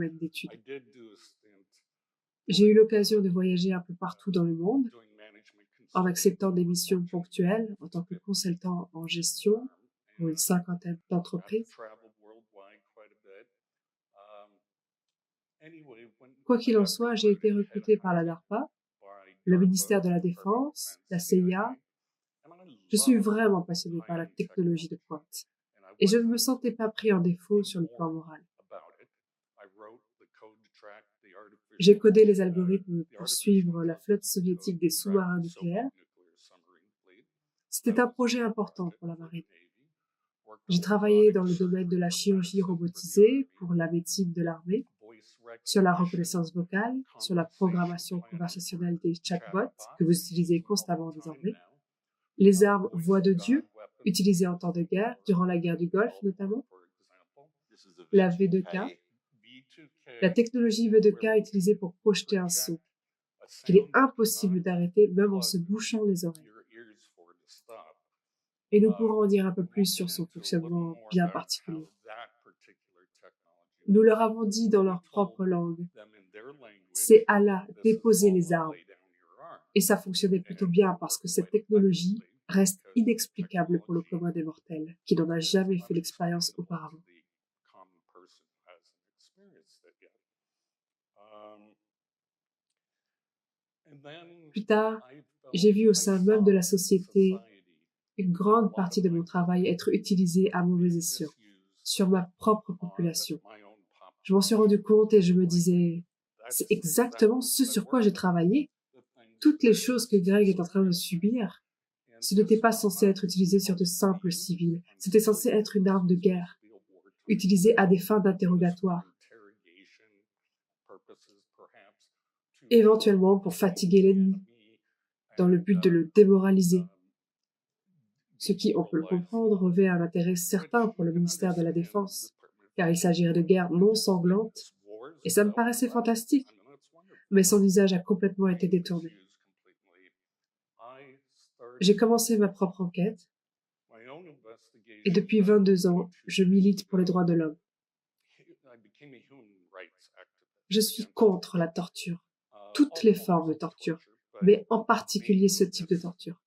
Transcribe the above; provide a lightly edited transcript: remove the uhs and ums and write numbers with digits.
domaine d'études. J'ai eu l'occasion de voyager un peu partout dans le monde en acceptant des missions ponctuelles en tant que consultant en gestion pour une cinquantaine d'entreprises. Quoi qu'il en soit, j'ai été recruté par la DARPA, le ministère de la Défense, la CIA. Je suis vraiment passionné par la technologie de pointe et je ne me sentais pas pris en défaut sur le plan moral. J'ai codé les algorithmes pour suivre la flotte soviétique des sous-marins nucléaires. C'était un projet important pour la marine. J'ai travaillé dans le domaine de la chirurgie robotisée pour la médecine de l'armée, sur la reconnaissance vocale, sur la programmation conversationnelle des chatbots que vous utilisez constamment désormais, les armes voix de Dieu utilisées en temps de guerre, durant la guerre du Golfe notamment, la V2K, la technologie V2K utilisée pour projeter un son qu'il est impossible d'arrêter même en se bouchant les oreilles. Et nous pourrons en dire un peu plus sur son fonctionnement bien particulier. Nous leur avons dit dans leur propre langue, c'est Allah, déposez les armes. Et ça fonctionnait plutôt bien parce que cette technologie reste inexplicable pour le commun des mortels, qui n'en a jamais fait l'expérience auparavant. Plus tard, j'ai vu au sein même de la société une grande partie de mon travail être utilisée à mauvais escient, sur ma propre population. Je m'en suis rendu compte et je me disais, c'est exactement ce sur quoi j'ai travaillé. Toutes les choses que Greg est en train de subir, ce n'était pas censé être utilisé sur de simples civils. C'était censé être une arme de guerre, utilisée à des fins d'interrogatoire, éventuellement pour fatiguer l'ennemi, dans le but de le démoraliser. Ce qui, on peut le comprendre, revêt un intérêt certain pour le ministère de la Défense, car il s'agirait de guerres non sanglantes, et ça me paraissait fantastique, mais son usage a complètement été détourné. J'ai commencé ma propre enquête, et depuis 22 ans, je milite pour les droits de l'homme. Je suis contre la torture, toutes les formes de torture, mais en particulier ce type de torture.